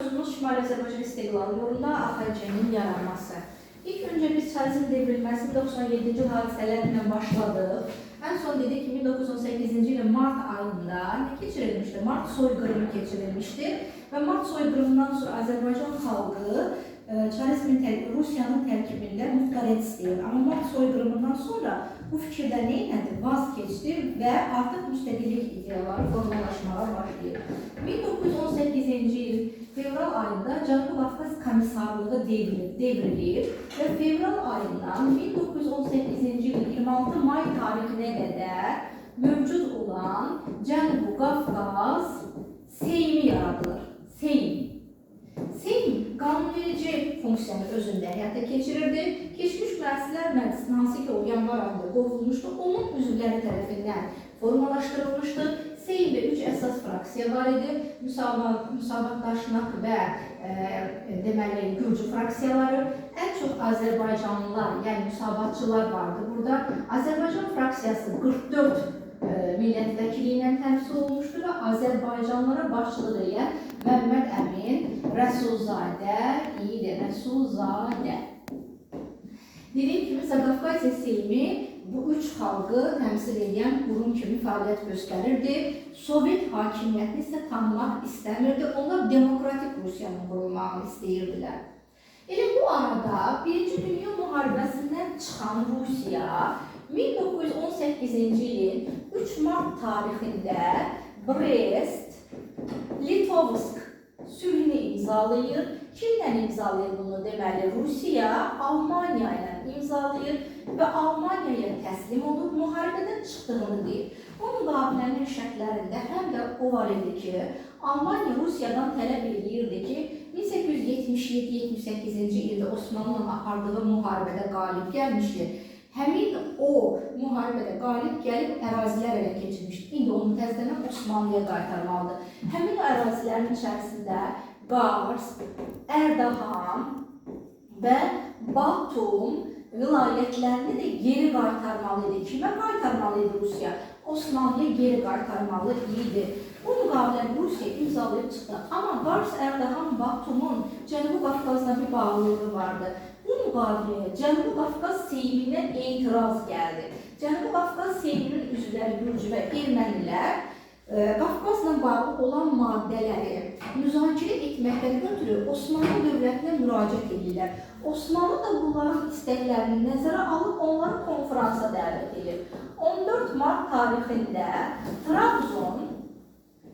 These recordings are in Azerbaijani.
mövzumuz Şimali Azərbaycan istiqlalı yolunda AXC-nin yaranması. İlk önce biz Çarizm devrilməsi 97-ci hadisələrlə başladıq. En son dedik ki 1918-ci ilin mart ayında ne keçirilmişti? Mart soyqırımı keçirilmişti. Ve Mart soyqırımından sonra Azərbaycan xalqı Rusiyanın tərkibində muxtariyət istəyir. Amma Mart soyqırımından sonra bu fikirdə neynədir? Vaz keçdi və artıq müstəqillik ideyaları formalaşmağa başlayır. 1918-ci il fevral ayında Cənubi Qafqaz Komissarlığı devrilir və fevral ayından 1918-ci il 26 may tarixinə qədər mövcud olan Cənubi Qafqaz Seymi yaradılır. Seyim qanunverici funksiyanı özündə həyata keçirirdi. Keçmiş müəssislər məclisinin hansı ki o yanvar ayında qovulmuşdu, onun üzvləri tərəfindən formalaşdırılmışdı. Seyimdə 3 əsas fraksiya var idi. Müsavatdaşlıq və deməli Gürcü fraksiyaları. Ən çox Azərbaycanlılar, yəni müsavatçılar vardı. Burada Azərbaycan fraksiyası 44 millət-vəkili ilə təmsil olunmuşdur və Azərbaycanlılara başçılıq edən Məhəmməd Əmin Rəsulzadə idi. Rəsulzadə. Dediyim kimi, Zaqafqaziya Seymi bu üç xalqı təmsil edən qurum kimi fəaliyyət göstərirdi. Sovet hakimiyyətini isə tanımaq istəmirdi. Onlar demokratik Rusiyanın qurulmağını istəyirdilər. Elə bu arada Birinci Dünya müharibəsindən çıxan Rusiya 1918-ci ilin 3 mart tarixində Brest-Litovsk sülhünü imzalayır. Kimlə imzalayır bunu? Deməli, Rusiya Almaniya ilə imzalayır və Almaniyaya təslim olur, müharibədən çıxdığını deyir. Bu müqavilənin şərtlərində həm də o var idi ki, Almaniya Rusiyadan tələb edirdi ki, 1877-78-ci ildə Osmanlı'nın apardığı müharibədə qalib gəlmişdir. Həmin o müharibədə qalib gəlib ərazilər ələ keçirmişdir. İndi onu təzədən Osmanlıya qaytarmalıdır. Həmin ərazilərin içərisində Qars, Ərdəhan və Batum vilayətlərini də geri qaytarmalı idi. Kimə qaytarmalı idi Rusiya? Osmanlıya geri qaytarmalı idi. Bu müqaviləni Rusiya imzalayıb çıxdı. Amma Qars, Ərdəhan, Batumun Cənubi Qafqazla bir bağlılığı vardı. Bu müqaviləyə Cənubi Qafqaz Seymindən etiraz gəldi. Cənubi Qafqaz Seyminin üzvləri Gürcü və Ermənilər Qafqazla bağlı olan maddələri müzakirə etməkdən ötürü Osmanlı dövlətinə müraciət edirlər. Osmanlı da bunların istəklərini nəzərə alıb onları konferansa dəvət edir. 14 mart tarixində Trabzon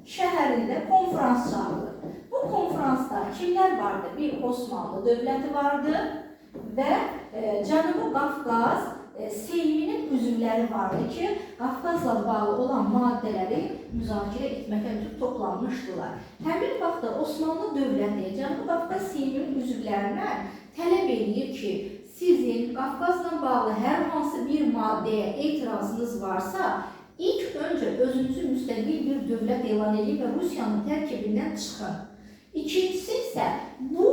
şəhərində konferans çağırılır. Bu konferansda kimlər vardı? Bir Osmanlı dövləti vardı və Cənubi Qafqaz Seyminin üzvləri vardı ki, Qafqazla bağlı olan maddələri müzakirə etməkə toplanmışdılar. Həmin vaxtda Osmanlı dövləti Cənubi Qafqaz Seyminin üzvlərinə tələb edir ki, sizin Qafqazla bağlı hər hansı bir maddəyə etirazınız varsa, ilk öncə özünüzü müstəqil bir dövlət elan edin və Rusiyanın tərkibindən çıxın. İkincisi isə bu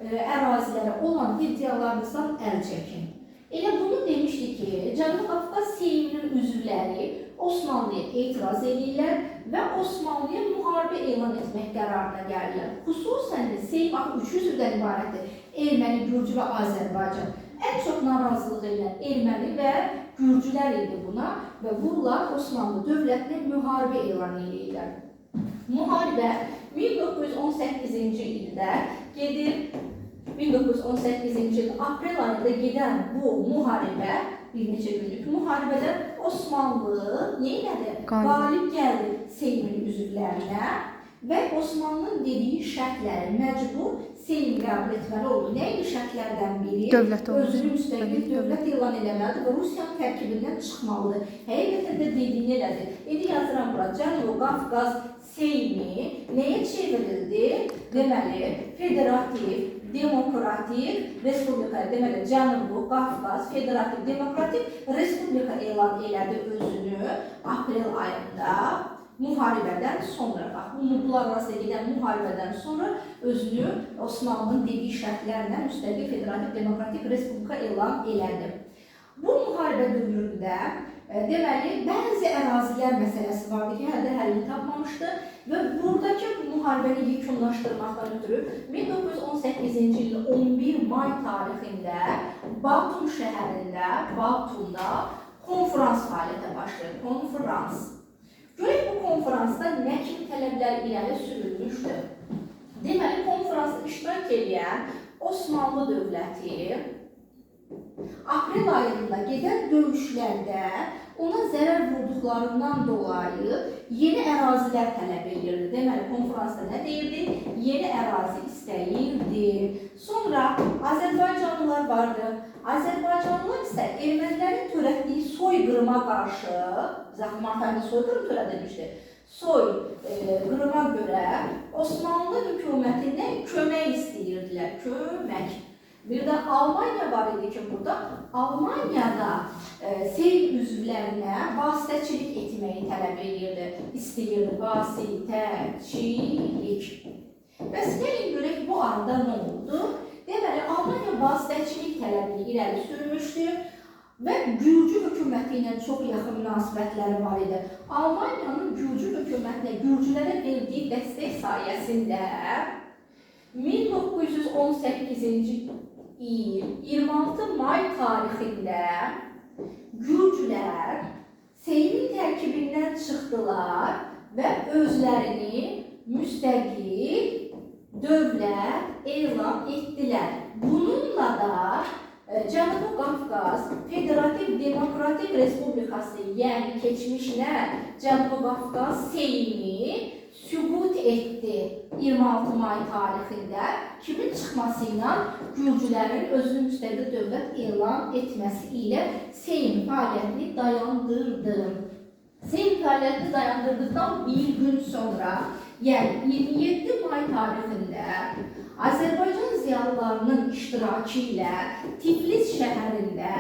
ərazilərə olan iddialarınızdan əl çəkin. Elə bunu demişdi ki, Cənubi Qafqaz Seyminin üzvləri Osmanlıya etiraz edirlər və Osmanlıya müharibə elan etmək qərarına gəlirlər. Xüsusən də Seym 3 üzvdən ibarətdir. Erməni, Gürcü və Azərbaycan. Ən çox narazılıq edən Erməni və Gürcülər idi buna və bunlar Osmanlı dövlətinə müharibə elan edirlər. Müharibə 1918-ci ildə gedir. 1918-ci il aprel ayında gedən bu müharibə, bir neçə günlük müharibədə Osmanlı neynədir? Qalib gəldi Seymin üzvlərinə və Osmanlının dediyi şərtləri məcbur Seym qəbul etməli oldu. Nə idi şərtlərdən biri? Özünü müstəqil dövlət elan eləməlidir və Rusiyanın tərkibindən çıxmalıdır. Həqiqətən də dediyini elədi. İndi yazıram bura, Cənubi Qafqaz Seymi nəyə çevrildi? Deməli, federativ, demokratik respublika, deməli Cənubi Qafqaz Federativ Demokratik Respublika elan elədi özünü aprel ayında. Müharibədən sonra, bunlar arasında gedən müharibədən sonra özünü Osmanlının dediyi şərtlərlə müstəqil Federativ Demokratik Respublika elan elədi. Bu müharibə dövründə deməli, bəzi ərazilər məsələsi vardı ki, hələ də həllini tapmamışdı və buradakı müharibəni yekunlaşdırmaqdan ötürü 1918-ci ilin 11 may tarixində Batum şəhərində, Batumda konferans fəaliyyətə başlayır. Konferans. Görək bu konferansda nə kimi tələblər irəli sürülmüşdür? Deməli, konferansda iştirak edən Osmanlı dövləti aprel ayında gedən döyüşlərdə ona zərər vurduqlarından dolayı yeni ərazilər tələb edirdi. Deməli, konferansda nə deyirdi? Yeni ərazi istəyirdi. Sonra Azərbaycanlılar vardı. Azərbaycanlılar isə ermənilərin törətdiyi soyqırıma qarşı, Zəxmarxanda soyqırım törədilmişdi. Soyqırıma görə Osmanlı hökumətindən kömək istəyirdilər. Kömək. Bir də Almanya var idi ki, burada Almanyada Seym üzvlərinə vasitəçilik etməyi tələb edirdi, istəyirdi, vasitəçilik. Bəs gəlin görək bu arada nə oldu? Deməli, Almanya vasitəçilik tələbini irəli sürmüşdü və Gürcü hökuməti ilə çox yaxın münasibətləri var idi. Almanyanın Gürcü hökumətinə, Gürcülərə verdiyi dəstək sayəsində 1918-ci il 26 may tarixində Gürcülər Seymin tərkibindən çıxdılar və özlərini müstəqil dövlət elan etdilər. Bununla da Cənubi Qafqaz Federativ Demokratik Respublikası, yəni keçmişinə Cənubi Qafqaz Seymi sübut etdi 26 may tarixində kimin çıxması ilə Gürcülərin özünü müstəqil dövlət elan etməsi ilə Seym fəaliyyətini dayandırdı. Seym fəaliyyətini dayandırdıqdan bir gün sonra, yəni 27 may tarixində Azərbaycan ziyalılarının iştirakı ilə Tiflis şəhərində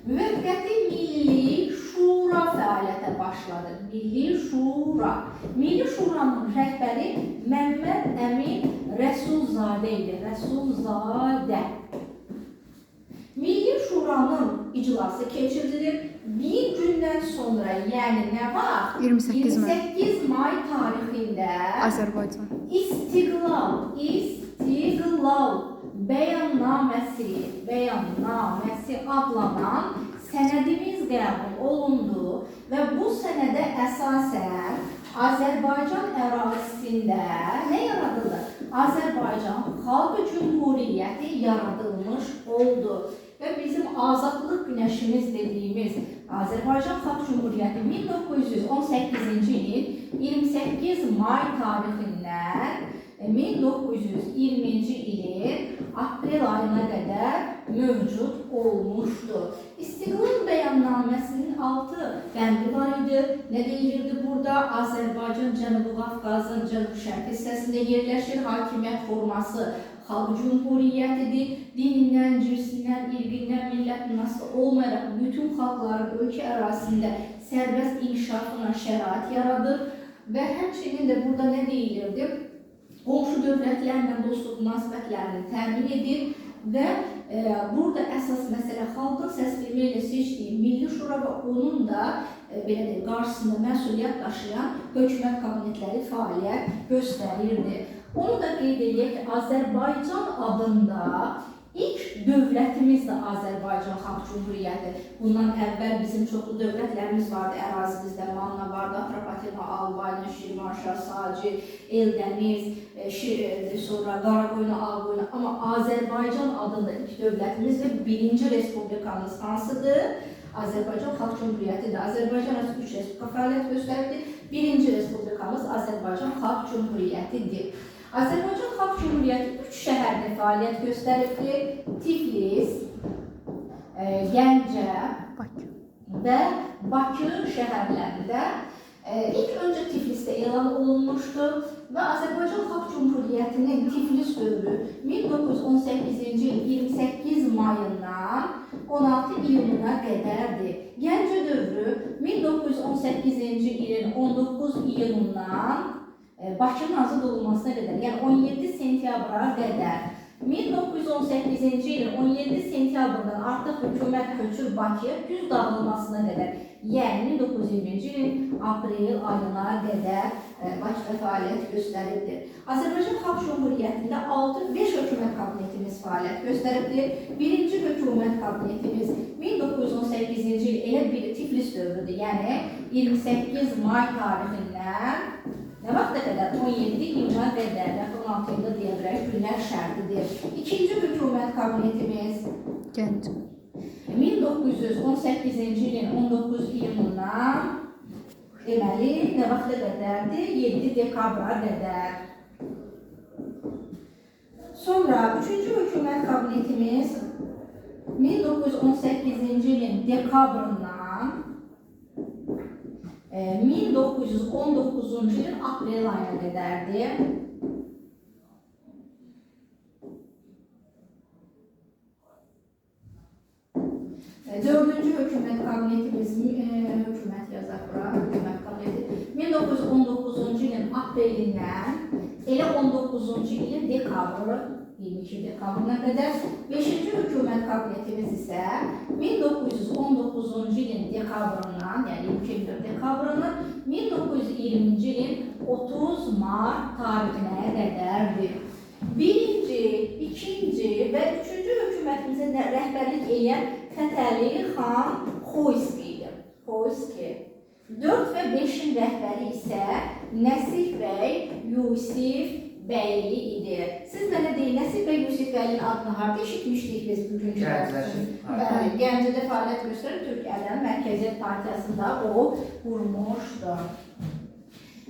müvəqqəti Milli Şura fəaliyyətə başladı. Milli Şura. Milli Şuranın rəhbəri Məhəmməd Əmin Rəsulzadə idi. Rəsulzadə. Milli Şuranın iclası keçirilir. Bir gündən sonra, yəni nə var? 28 may tarixində Azərbaycan İstiqlal Bəyannaməsi adlanan sənədimiz qəbul olundu və bu sənədə əsasən Azərbaycan ərazisində nə yaradıldı? Azərbaycan Xalq Cümhuriyyəti yaradılmış oldu və bizim azadlıq günəşimiz dediyimiz Azərbaycan Xalq Cümhuriyyəti 1918-ci ilin 28 may tarixindən 1920-ci ilin aprel ayına qədər mövcud olmuşdur. İstiqlal Bəyannaməsinin 6 bəndi var idi. Nə deyilirdi burada? Azərbaycan Cənubi Qafqazın cənub-şərq hissəsində yerləşir. Hakimiyyət forması Xalq Cümhuriyyətidir. Dinindən, cinsindən, irqindən, millətindən asılı olmayaraq bütün xalqların ölkə ərazisində sərbəst inkişafına şərait yaradır və həmçinin də burada nə deyilirdi? Qonşu dövlətlərlə dostluq münasibətlərini təmin edir və burada əsas məsələ xalqın səsliliyi ilə seçdiyi Milli Şura və onun da qarşısında məsuliyyət daşıyan hökumət kabinetləri fəaliyyət göstərirdi. Onu da qeyd edək ki, Azərbaycan adında ilk dövlətimiz də Azərbaycan Xalq Cümhuriyyəti. Bundan əvvəl bizim çoxlu dövlətlərimiz vardı ərazimizdə. Manna vardı, Atropatena, Albaniya, Şirvanşah, Sacil, Eldəniz, sonra Qaraqoyna, Ağqoyna. Amma Azərbaycan adında ilk dövlətimiz və birinci respublikamız hansıdır? Azərbaycan Xalq Cümhuriyyətidir. Azərbaycan arası 3 respublika fəaliyyət göstərdi. Birinci respublikamız Azərbaycan Xalq Cümhuriyyətidir. Azərbaycan Xalq Cümhuriyyəti 3 şəhərdə fəaliyyət göstəribdir. Tiflis, Gəncə və Bakı şəhərlərində ilk öncə Tiflisdə elan olunmuşdu və Azərbaycan Xalq Cümhuriyyətinin Tiflis dövrü 1918-ci il 28 mayından 16 iyununa qədərdir. Gəncə dövrü 1918-ci ilin 19 iyunundan Bakının azad olunmasına qədər, yəni 17 sentyabra qədər 1918-ci ilin 17 sentyabrından artıq hökumət köçür Bakıya güz dağılmasına qədər, yəni 1920-ci ilin aprel ayına qədər Bakıda fəaliyyət göstəribdir. Azərbaycan Xalq Cumhuriyyətində 5 hökumət kabinetimiz fəaliyyət göstəribdir. Birinci hökumət kabinetimiz 1918-ci il elə bir Tiflis dövrüdür, yəni 28 may tarixindən nə vaxta qədər? 17 iyuna qədər, 16 ildə deyə bilərik, günlər şərtidir. İkinci hökumət kabinetimiz Gəncə. 1918-ci ilin 19 iyunundan deməli, nə vaxta qədərdir? 7 dekabra qədər. Sonra üçüncü hökumət kabinetimiz 1918-ci ilin dekabrından 1919-cu ilin aprel ayına qədərdir. Dördüncü hökumət kabinetimiz, hökumət yazaq bura, hökumət kabineti 1919-cu ilin aprelindən elə 19-cu ilin dekabrı, 22 dekabrına qədər. Beşinci hökumət kabinetimiz isə 1919-cu ilin dekabrından, yəni 24 dekabrının 1920-ci ilin 30 mart tarixinə qədərdir. Birinci, ikinci və üçüncü hökumətimizə rəhbərlik edən Fətəli xan Xoyski idi. Xoyski. 4 və 5-in rəhbəri isə Nəsif bəy Yusif bəyli idi. Siz mənə deyin, Nəsif bəy Yusif bəylinin adını harada eşitmişdik biz bugünkü dərsdə? Gəncədə fəaliyyət göstərən Türk Ələm Mərkəziyyət Partiyasında o qurmuşdu.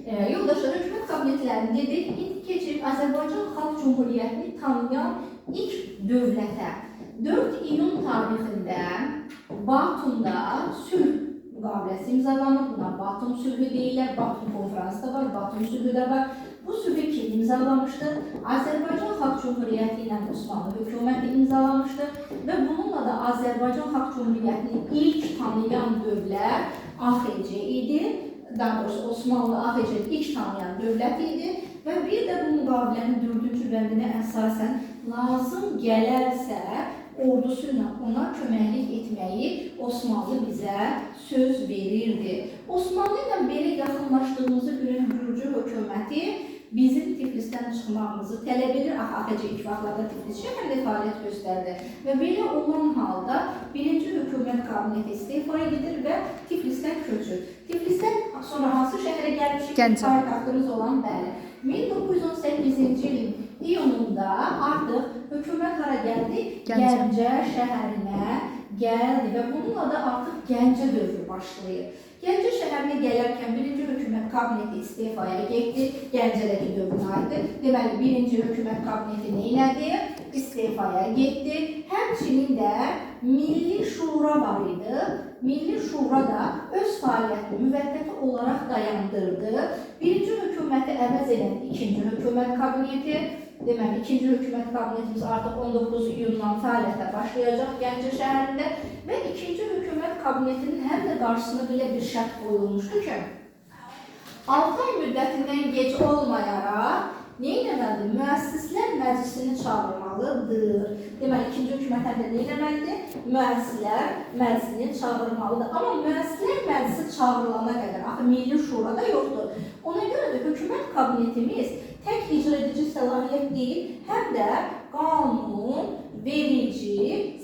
Yoldaşlar, hökumət kabinetlərini dedik, indi keçib Azərbaycan Xalq Cumhuriyyətini tanıyan ilk dövlətə 4 iyun tarixində Batumda sülh müqaviləsi imzalanır. Buna Batum sülhü deyirlər, Batum konfransı da var, Batum sülhü də var. Bu sülhü kim imzalamışdır? Azərbaycan Xalq Cumhuriyyəti ilə Osmanlı hökuməti imzalamışdır və bununla da Azərbaycan Xalq Cumhuriyyətini ilk tanıyan dövlət AXC idi. Daha doğrusu Osmanlı AXC-ni ilk tanıyan dövlət idi və bir də bu müqavilənin 4-cü bəndinə əsasən lazım gələrsə ordusu ilə ona köməklik etməyi Osmanlı bizə söz verirdi. Osmanlı ilə belə yaxınlaşdığımızı görən Gürcü hökuməti bizim Tiflisdən çıxmağımızı tələb edir. AXC ilk vaxtlarda Tiflis şəhərində fəaliyyət göstərdi və belə olan halda birinci hökumət kabineti istefa edilir və Tiflisdən köçür. Tiflisdən sonra hansı şəhərə gəlmişik? Paytaxtımız olan bəli. 1918-ci ilin iyununda artıq hökumət hara gəldi? Gəncə şəhərinə gəldi və bununla da artıq Gəncə dövrü başlayır. Gəncə şəhərinə gələrkən birinci hökumət kabineti istifaya getdi, Gəncədəki dövrünə aiddir. Deməli, birinci hökumət kabineti neylədi? İstifaya getdi. Həmçinin də Milli Şura var idi. Milli Şura da öz fəaliyyətini müvəqqəti olaraq dayandırdı. Birinci hökuməti əvəz edən ikinci hökumət kabineti, deməli, ikinci hökumət kabinetimiz artıq 19 iyundan fəaliyyətə başlayacaq Gəncə şəhərində və ikinci hökumət kabinetinin həm də qarşısına belə bir şərt qoyulmuşdu ki, 6 ay müddətindən gec olmayaraq neynəməlidir? Müəssislər məclisini çağırmalıdır. Deməli, ikinci hökumət həm də neynəməlidir? Müəssislər məclisini çağırmalıdır. Amma müəssislər məclisi çağırılana qədər, axı Milli Şura da yoxdur. Ona görə də hökumət kabinetimiz tək icra edici səlahiyyət deyil, həm də qanun verici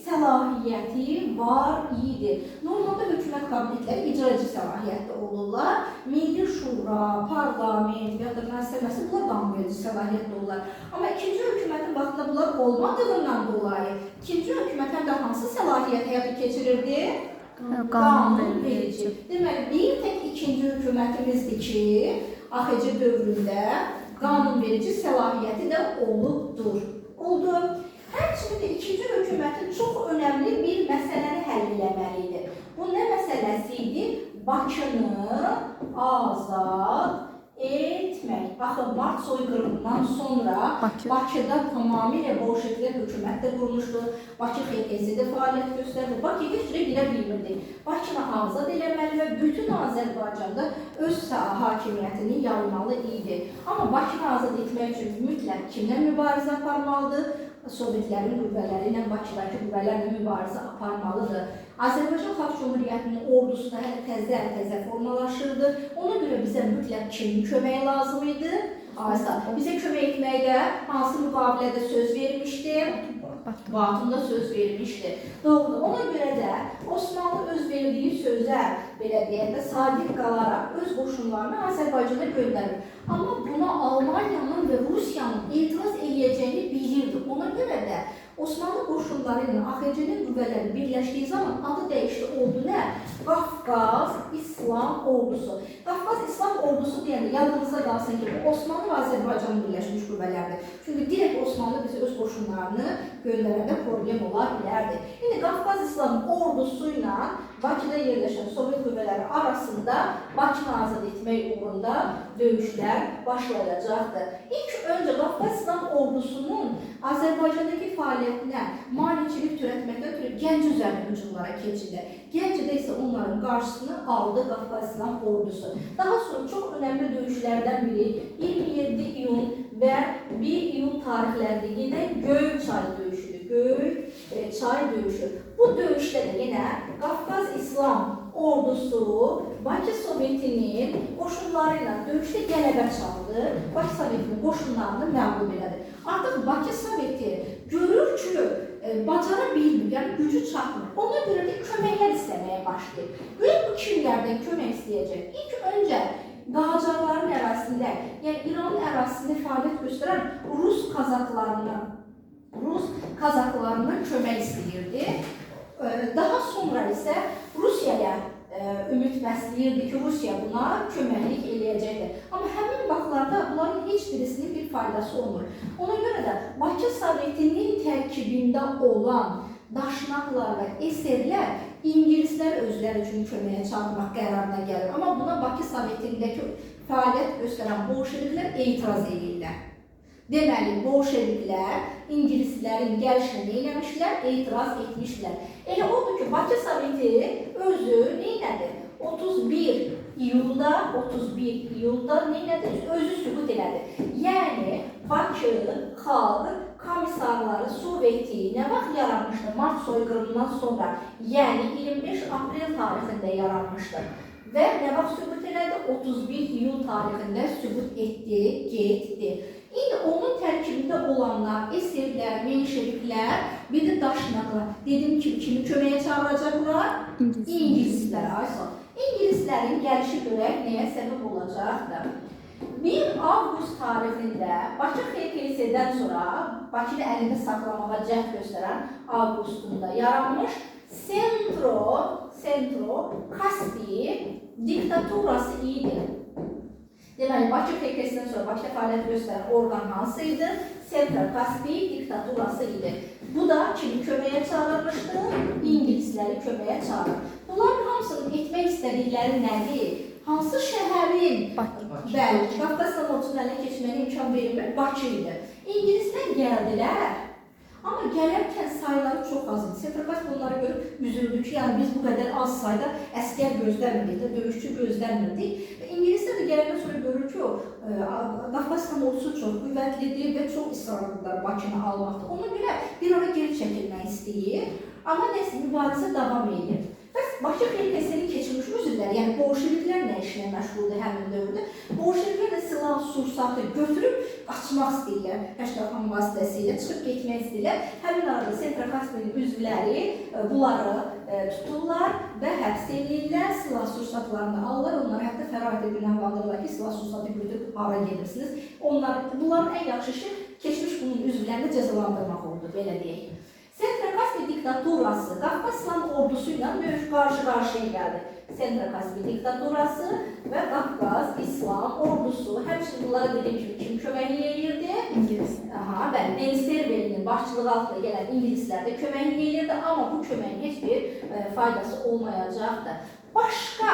səlahiyyəti var idi. Normalda hökumət kabinetləri icra edici səlahiyyətdə olurlar. Milli Şura, parlament və ya da müəssisəməsi bunlar qanun verici səlahiyyətdə olurlar. Amma ikinci hökumətin vaxtında bunlar olmadığından dolayı ikinci hökumət həm də hansı səlahiyyət həyata keçirirdi? Qanun verici. Deməli, bir tək ikinci hökumətimizdir ki, AXC dövründə qanun verici səlahiyyəti də oldu. Həmçinin də ikinci hökumətin çox önəmli bir məsələni həll eləməli idi. Bu nə məsələsi idi? Bakını azad etmək. Baxın, Mart soyqırımından sonra Bakıda tamamilə bolşeviklər hökumətdə qurmuşdu. Bakı XKS-də fəaliyyət göstərdi. Bakı heç cürə girə bilmirdi. Bakını azad eləməli və bütün Azərbaycanda öz hakimiyyətini yaymalı idi. Amma Bakını azad etmək üçün mütləq kimdən mübarizə aparmalıdır? Sovetlərin qüvvələri ilə Bakıdakı qüvvələrlə mübarizə aparmalıdır. Azərbaycan Xalq Cümhuriyyətinin ordusu da hələ təzə formalaşırdı. Ona görə bizə mütləq kimin köməyi lazım idi? Bizə kömək etməkdə hansı müqavilədə söz vermişdi? Batumda söz vermişdi. Doğrudur. Ona görə də Osmanlı öz verdiyi sözə, belə deyək də, sadiq qalaraq öz qoşunlarını Azərbaycana göndərir. Amma buna Almaniyanın və Rusiyanın etiraz edəcəyini bilirdi. Ona görə də Osmanlı qoşunları ilə AXC-nin qüvvələri birləşdiyi zaman adı dəyişdi, oldu nə? Qafqaz İslam Ordusu. Qafqaz İslam Ordusu deyəndə yadınızda qalsın ki, Osmanlı və Azərbaycanın birləşmiş qüvvələrdir. Çünki direkt Osmanlı bizi öz qoşunlarını göndərəndə problem ola bilərdi. İndi Qafqaz İslam Ordusu ilə Bakıda yerləşən Sovet qüvvələri arasında Bakını azad etmək uğrunda döyüşlər başlayacaqdır. İlk öncə Qafqaz İslam Ordusunun Azərbaycandakı fəaliyyətinə maneçilik törətməkdən ötürü Gəncə üzərində hücumlara keçirdi. Gəncədə isə onların qarşısını aldı Qafqaz İslam Ordusu. Daha sonra çox önəmli döyüşlərdən biri 27 iyun və 1 iyun tarixlərində yenə Göyçay döyüşüdür. Göyçay döyüşü. Bu döyüşdə də yenə Qafqaz İslam Ordusu Bakı Sovetinin qoşunları ilə döyüşdə qələbə çaldı. Bakı Sovetinin qoşunlarını məğlub elədi. Artıq Bakı Soveti görür ki, bacara bilmir, yəni gücü çatmır. Ona görə də köməklər istəməyə başlayır. Görür bu kimlərdən kömək istəyəcək? İlk öncə Qacarların ərazisində, yəni İranın ərazisində fəaliyyət göstərən Rus Kazaklarından kömək istəyirdi. Daha sonra isə Rusiyaya ümid bəsləyirdi ki, Rusiya buna köməklik eləyəcəkdir. Amma həmin vaxtlarda bunların heç birisinin bir faydası olmur. Ona görə də Bakı Sovetinin tərkibində olan daşnaqlar və eserlər İngilislər özləri üçün köməyə çağırmaq qərarına gəlir. Amma buna Bakı Sovetindəki fəaliyyət göstərən bolşeviklər etiraz edirlər. Deməli, bolşeviklər İngilislərin gəlişini neyləmişlər? Etiraz etmişlər. Elə oldu ki, Bakı Soveti özü neynədir? 31 iyulda neynədir? Özü sübut elədi. Yəni, Bakı Xalq Komissarları Soveti nə vaxt yaranmışdır? Mart soyqırımından sonra, yəni 25 aprel tarixində yaranmışdır. Və nə vaxt sübut elədi? 31 iyul tarixində sübut etdi, getdi. İndi onun tərkibində olanlar, eserlər, menşeviklər, bir də daşnaqlar. Dedim ki, kimi köməyə çağıracaqlar? İngilislər. İngilislərin gəlişi görək nəyə səbəb olacaqdır? 1 avqust tarixində Bakı XKS-dən sonra Bakıda əlində saxlamağa cəhd göstərən avqustunda yaranmış Sentro-Kaspi diktaturası idi. Deməli, Bakı XKS-dən sonra Bakıda fəaliyyət göstərən orqan hansı idi? Sentro-Kaspi diktaturası idi. Bu da kimi köməyə çağırmışdı? İngilisləri köməyə çağırır. Bunların hamısının etmək istədikləri nədir? Hansı şəhərin? Bəli, Qafqaz Ordusunun əlinə keçməyə imkan verilmir? Bakı idi. İngilislər gəldilər. Amma gələrkən sayları çox az idi. Sentro-Kaspi bunları görüb üzüldü ki, yəni biz bu qədər az sayda əskər gözləmirdik, döyüşçü gözləmirdik. İngilislər də gələndən sonra görür ki, Qafqaz ordusu çox qüvvətlidir və çox israrlıdırlar Bakını almaqda. Ona görə bir ara geri çəkilmək istəyir, amma nəsə mübarizə davam edir. Bəs Bakı XKS-ni keçirmiş üzvlər, yəni bolşeviklər nə işlə məşğuldur həmin dövrdə? Bolşeviklər də silah, sursatı götürüb qaçmaq istəyirlər. Həştəxan vasitəsilə çıxıb getmək istəyirlər. Həmin arada Sentro-Kaspinin üzvləri bunları tuturlar və həbs edirlər, silah sursatlarını alırlar. Onları hətta fəraitə günahlandırırlar ki, silah sursatı götürüb hara gedirsiniz. Bunların ən yaxşı işi keçmiş bunun üzvlərini cəzalandırmaq oldu, belə deyək. Sentro-Kaspi diktaturası Qafqaz İslam Ordusu ilə qarşı-qarşıya gəldi. Sentro-Kaspi diktaturası və Qafqaz İslam Ordusu. Həmçinin bunlara dediyim kimi kim köməklik edirdi? İngilislər. Bəli, Denis Stervelinin başçılığı altında gələn İngilislər də köməklik edirdi, amma bu köməyin heç bir faydası olmayacaqdır. Başqa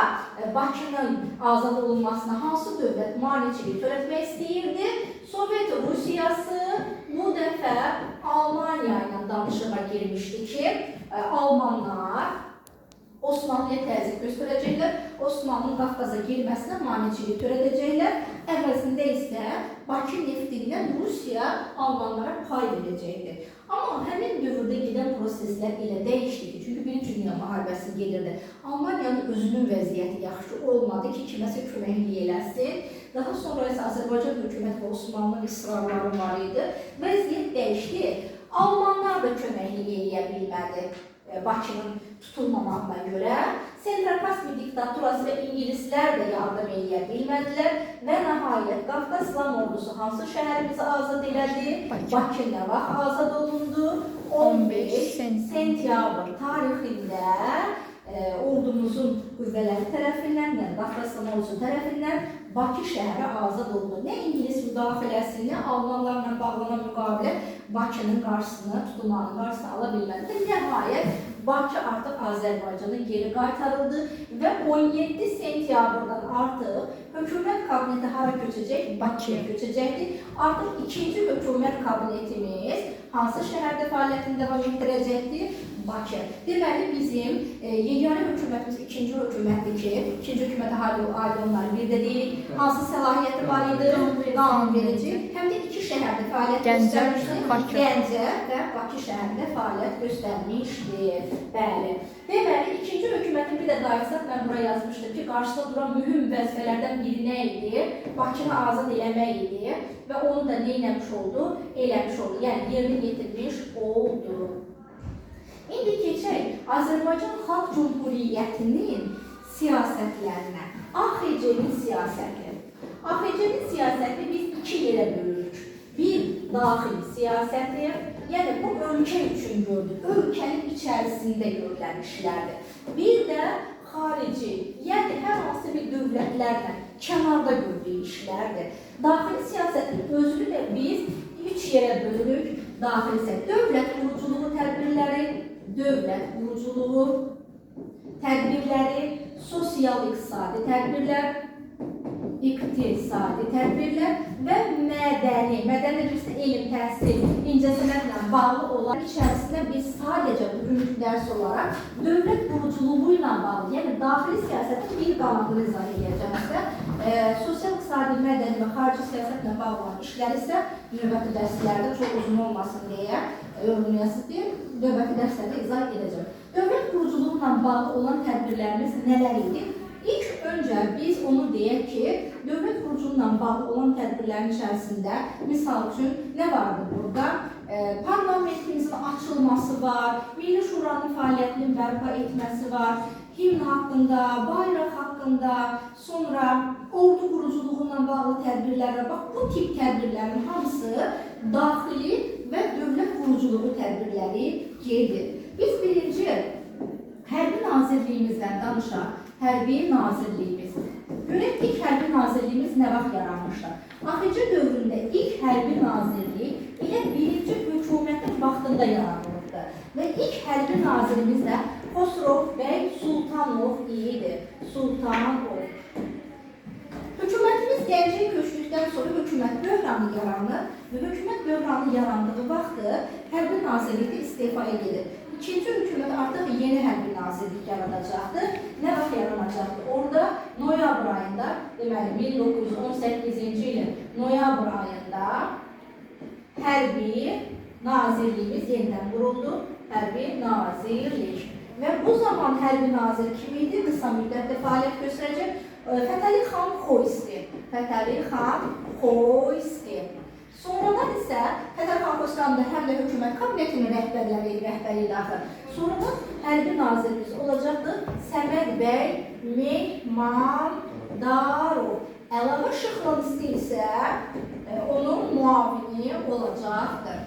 Bakının azad olunmasına hansı dövlət maneçilik törətmək istəyirdi? Sovet Rusiyası bu dəfə Almaniya ilə danışığa girmişdi ki, Almanlar Osmanlıya təzyiq göstərəcəklər, Osmanlının Qafqaza girməsinə maneçilik törədəcəklər. Əvəzində isə Bakı neftindən Rusiya Rusiya Almanlara pay verəcəkdi. Amma həmin dövrdə gedən proseslər elə dəyişdi ki, çünki Birinci Dünya müharibəsi gedirdi. Almaniyanın özünün vəziyyəti yaxşı olmadı ki, kiməsə köməklik eləsin. Daha sonra isə Azərbaycan hökuməti və Osmanlının ısrarları var idi. Vəziyyət dəyişdi. Almanlar da köməklik eləyə bilmədi Bakının tutulmamağına görə. Sentrokasmi diktaturası və İngilislər də yardım eləyə bilmədilər və nəhayət Qafqaz İslam Ordusu hansı şəhərimizi azad elədi? Bakı nə vaxt azad olundu? 15 sentyabr tarixində ordumuzun qüvvələri tərəfindən, Qafqaz İslam Ordusu tərəfindən Bakı şəhəri azad olundu. Nə İngilis müdaxiləsi, nə Almanlarla bağlanan müqavilə Bakının qarşısını, tutulmanın qarşısını ala bilmədi. Nəhayət Bakı artıq Azərbaycana geri qaytarıldı və 17 sentyabrdan artıq hökumət kabineti hara köçəcək? Bakıya köçəcəkdir. Artıq ikinci hökumət kabinetimiz hansı şəhərdə fəaliyyətini davam etdirəcəkdir? Bakı. Deməli, bizim yeganə hökumətimiz ikinci hökumətdir ki, ikinci hökumətə aid onları bir də deyilik, hansı səlahiyyəti var idi? Qanun verici. Həm də iki şəhərdə fəaliyyət göstərmişdir. Gəncə və Bakı şəhərində fəaliyyət göstərmişdir. Bəli. Deməli, ikinci hökumətin bir də qayıtsaq, mən bura yazmışdım ki, qarşısında duran mühüm vəzifələrdən biri nə idi? Bakını azad eləmək idi və onu da nə eləmiş oldu? Eləmiş oldu. Yəni, yerini yetirmiş oldu. İndi keçək Azərbaycan Xalq Cumhuriyyətinin siyasətlərinə. AXC-nin siyasəti. AXC-nin siyasətini biz iki yerə bölürük. Bir, daxili siyasəti, yəni bu ölkə üçün gördük, ölkənin içərisində görülən işlərdir. Bir də xarici, yəni hər hansı bir dövlətlərlə kənarda gördüyü işlərdir. Daxili siyasətin özünü də biz üç yerə bölürük. Daxili siyasət, dövlət quruculuğu tədbirləri, dövlət quruculuğu tədbirləri, sosial-iqtisadi tədbirlər, iqtisadi tədbirlər və mədəni elm, təhsil, incəsənətlə bağlı olan içərisində biz sadəcə bugünkü dərs olaraq dövlət quruculuğu ilə bağlı, yəni daxili siyasətin bir qanadını izah edəcəksə, sosial-iqtisadi, mədəni və xarici siyasətlə bağlı olan işlər isə növbəti dərslərdə çox uzun olmasın deyə yorumlayasınız deyə növbəti dərslərdə izah edəcəm. Dövlət quruculuğu ilə bağlı olan tədbirlərimiz nələr idi? İlk öncə biz onu deyək ki, dövlət quruculuğu ilə bağlı olan tədbirlərin içərisində, misal üçün, nə vardı burada? Parlamentimizin açılması var, Milli Şuranın fəaliyyətinin bərpa etməsi var, himn haqqında, bayraq haqqında, sonra ordu quruculuğu ilə bağlı tədbirlərə bax, bu tip tədbirlərin hamısı daxili və dövlət quruculuğu tədbirləri gedir. Biz birinci Hərbi Nazirliyimizdən danışaq. Hərbi Nazirliyimiz. Görək, ilk Hərbi Nazirliyimiz nə vaxt yaranmışdır? AXC dövründə ilk Hərbi Nazirlik elə birinci hökumətin vaxtında yaranmışdır. Və ilk Hərbi Nazirimiz də Xosrov bəy Sultanov idi. Sultanov. Hökumətimiz Gəncəyə köçdükdən sonra hökumət böhranı yaranır və hökumət böhranı yarandığı vaxtı Hərbi Nazirlikdə istifaya gedir. İkinci hökumət artıq yeni hərbi nazirlik yaradacaqdır. Nə vaxt yaranacaqdır? Orada noyabr ayında, deməli 1918-ci ilin noyabr ayında hərbi nazirliyimiz yenidən quruldu. Hərbi nazirlik. Və bu zaman hərbi nazir kim idi? Qısa müddətdə fəaliyyət göstərəcək. Fətəli xan Xoyski. Fətəli xan Xoyski. Sonradan isə Fətəli xan Xoyski həm də hökumət kabinetinin rəhbəri daxil. Sonradan hərbi nazirimiz olacaqdır Səməd bəy Mehmandarov. Əlavə Şıxlanski isə onun muavini olacaqdır.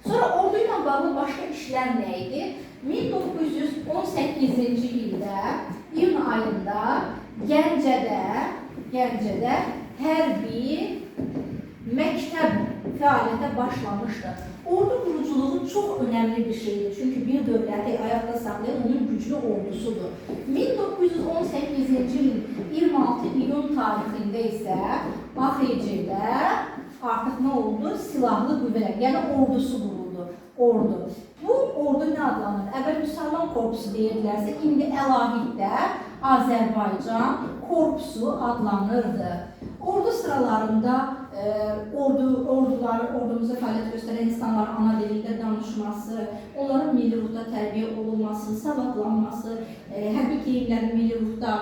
Sonra ordu ilə bağlı başqa işlər nə idi? 1918-ci ildə iyun ayında Gəncədə hərbi məktəb fəaliyyətə başlamışdı. Ordu quruculuğu çox önəmli bir şeydir. Çünki bir dövləti ayaqda saxlayan onun güclü ordusudur. 1918-ci ilin 26 iyun tarixində isə AXC-də artıq nə oldu? Silahlı qüvvələr, yəni ordusu quruldu. Ordu. Bu ordu nə adlanır? Əvvəl Müsəlman Korpusu deyirlərsə, indi əlahiddə Azərbaycan Korpusu adlanırdı. Ordu sıralarında ordumuzda fəaliyyət göstərən insanların ana dilində danışması, onların milli ruhda tərbiyə olunması, savadlanması, hərbi geyimlərin milli ruhda